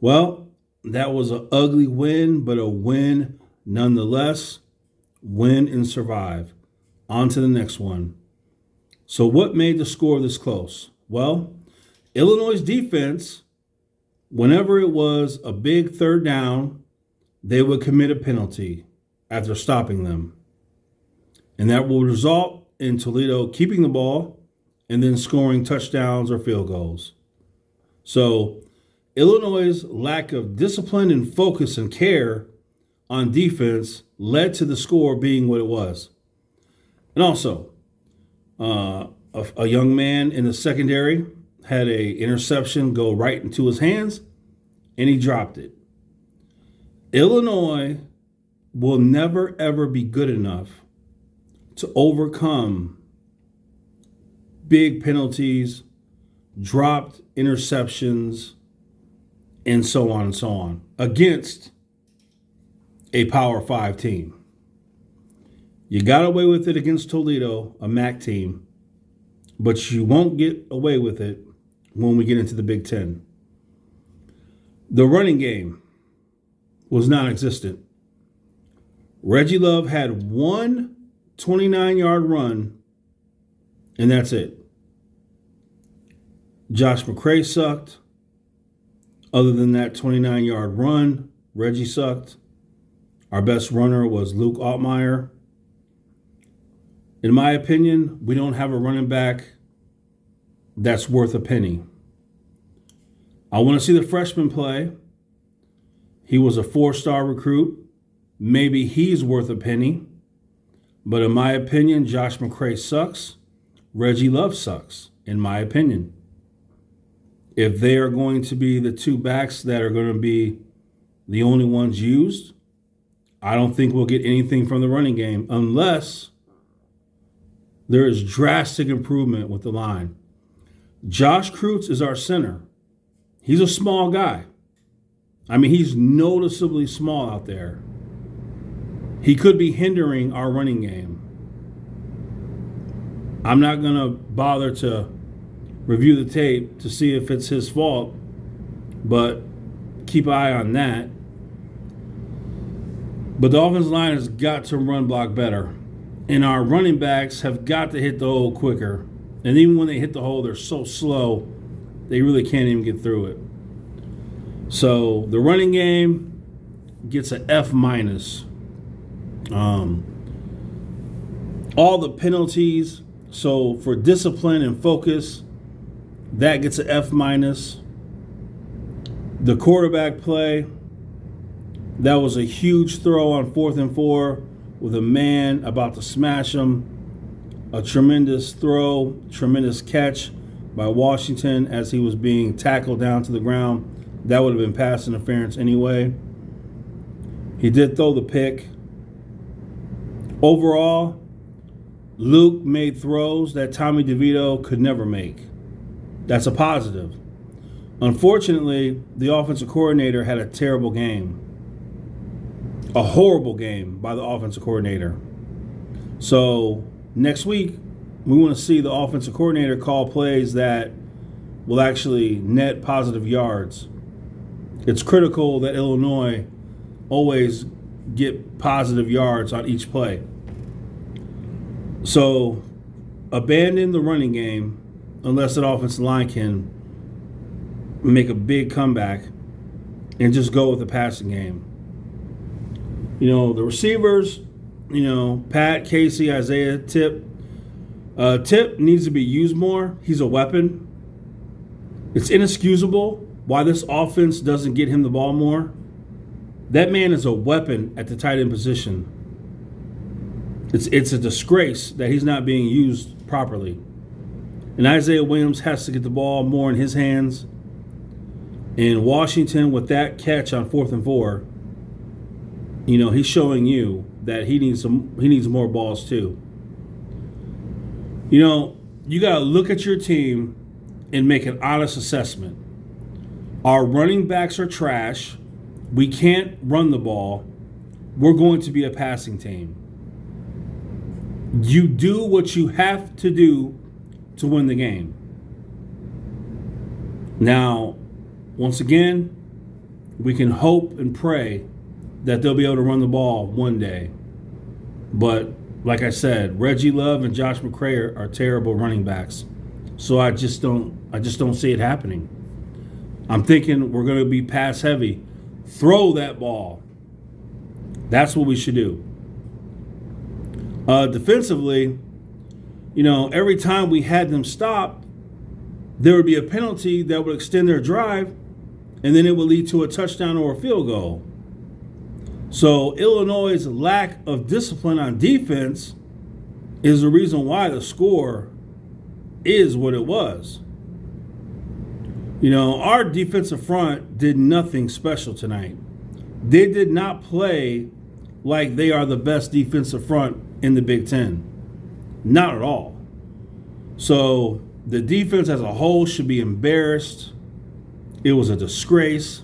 Well, that was an ugly win, but a win nonetheless. Win and survive. On to the next one. So, what made the score this close? Well, Illinois' defense, whenever it was a big third down, they would commit a penalty after stopping them. And that will result in Toledo keeping the ball and then scoring touchdowns or field goals. So, Illinois' lack of discipline and focus and care on defense led to the score being what it was. And also, a young man in the secondary had an interception go right into his hands, and he dropped it. Illinois will never, ever be good enough to overcome big penalties, dropped interceptions, and so on against a Power 5 team. You got away with it against Toledo, a MAC team, but you won't get away with it when we get into the Big Ten. The running game was non-existent. Reggie Love had one 29-yard run, and that's it. Josh McCray sucked. Other than that 29-yard run, Reggie sucked. Our best runner was Luke Altmaier. In my opinion, we don't have a running back that's worth a penny. I want to see the freshman play. He was a 4-star recruit. Maybe he's worth a penny. But in my opinion, Josh McCray sucks. Reggie Love sucks, in my opinion. If they are going to be the two backs that are going to be the only ones used, I don't think we'll get anything from the running game unless there is drastic improvement with the line. Josh Kreutz is our center. He's a small guy. I mean, he's noticeably small out there. He could be hindering our running game. I'm not going to bother to review the tape to see if it's his fault, but keep an eye on that. But the offensive line has got to run block better. And our running backs have got to hit the hole quicker. And even when they hit the hole, they're so slow, they really can't even get through it. So the running game gets an F-. All the penalties, so for discipline and focus, that gets an F-. The quarterback play, that was a huge throw on 4th and 4 with a man about to smash him. A tremendous throw, tremendous catch by Washington as he was being tackled down to the ground. That would have been pass interference anyway. He did throw the pick. Overall, Luke made throws that Tommy DeVito could never make. That's a positive. Unfortunately, the offensive coordinator had a terrible game. A horrible game by the offensive coordinator. So next week, we want to see the offensive coordinator call plays that will actually net positive yards. It's critical that Illinois always get positive yards on each play. So abandon the running game unless that offensive line can make a big comeback and just go with the passing game. You know, the receivers, Pat, Casey, Isaiah, Tip. Tip needs to be used more. He's a weapon. It's inexcusable why this offense doesn't get him the ball more. That man is a weapon at the tight end position. It's a disgrace that he's not being used properly. And Isaiah Williams has to get the ball more in his hands. And Washington, with that catch on 4th and 4, he's showing you that he needs more balls too. You got to look at your team and make an honest assessment. Our running backs are trash. We can't run the ball. We're going to be a passing team. You do what you have to do to win the game. Now, once again, we can hope and pray that they'll be able to run the ball one day. But like I said, Reggie Love and Josh McCray are terrible running backs. So I just don't see it happening. I'm thinking we're going to be pass heavy. Throw that ball. That's what we should do. Defensively, every time we had them stopped, there would be a penalty that would extend their drive, and then it would lead to a touchdown or a field goal. So Illinois' lack of discipline on defense is the reason why the score is what it was. Our defensive front did nothing special tonight. They did not play like they are the best defensive front in the Big Ten. Not at all. So the defense as a whole should be embarrassed. It was a disgrace.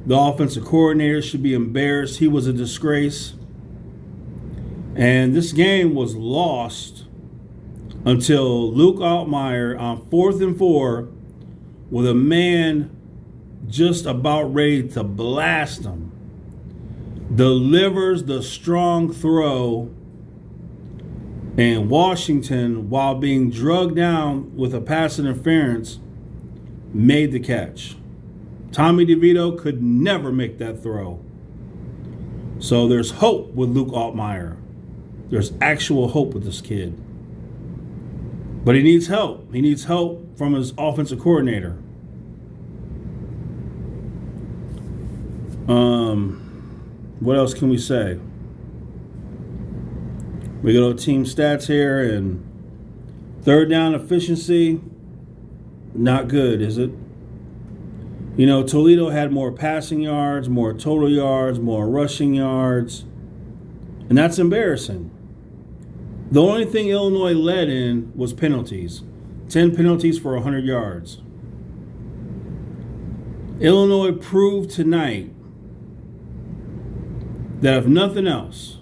The offensive coordinator should be embarrassed. He was a disgrace. And this game was lost until Luke Altmaier on 4th and 4 with a man just about ready to blast him delivers the strong throw, and Washington, while being drugged down with a pass interference, made the catch. Tommy DeVito could never make that throw. So there's hope with Luke Altmaier. There's actual hope with this kid. But he needs help. He needs help from his offensive coordinator. What else can we say? We go to team stats here, and third down efficiency, not good, is it? Toledo had more passing yards, more total yards, more rushing yards, and that's embarrassing. The only thing Illinois led in was penalties. 10 penalties for 100 yards. Illinois proved tonight that if nothing else,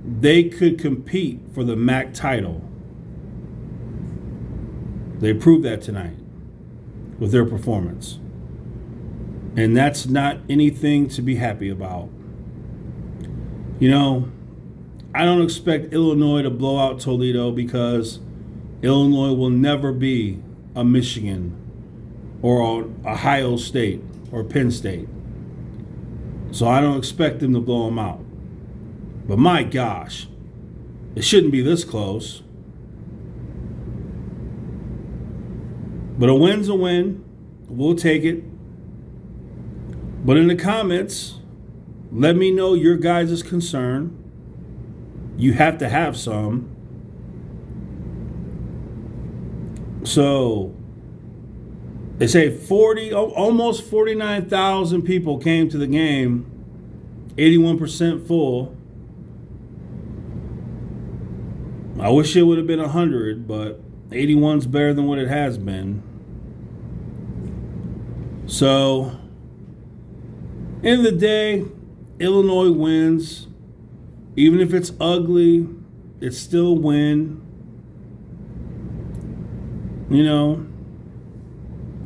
they could compete for the MAC title. They proved that tonight with their performance. And that's not anything to be happy about. I don't expect Illinois to blow out Toledo because Illinois will never be a Michigan or Ohio State or Penn State. So I don't expect them to blow them out. But my gosh, it shouldn't be this close. But a win's a win. We'll take it. But in the comments, let me know your guys' concern. You have to have some. So they say almost 49,000 people came to the game, 81% full. I wish it would have been 100, but 81's better than what it has been. So, end of the day, Illinois wins. Even if it's ugly, it's still a win.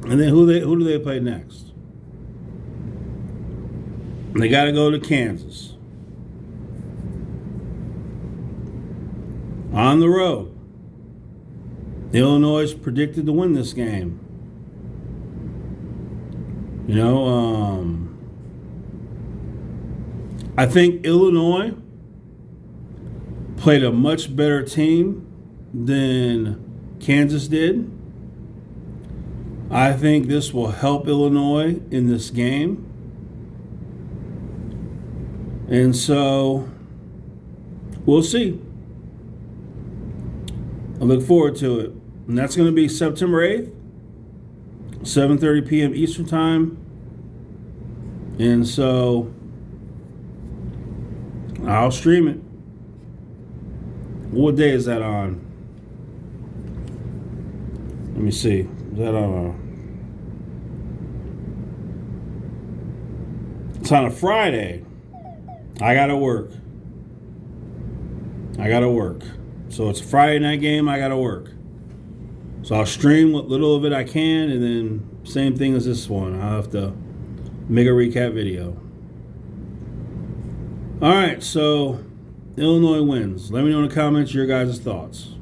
And then who do they play next? They got to go to Kansas. On the road. Illinois is predicted to win this game. I think Illinois played a much better team than Kansas did. I think this will help Illinois in this game. And so, we'll see. I look forward to it. And that's going to be September 8th, 7:30 p.m. Eastern Time. And so, I'll stream it. What day is that on? Let me see. Is that on It's on a Friday. I gotta work. So it's a Friday night game, I gotta work. So I'll stream what little of it I can, and then same thing as this one. I'll have to make a recap video. All right, so Illinois wins. Let me know in the comments your guys' thoughts.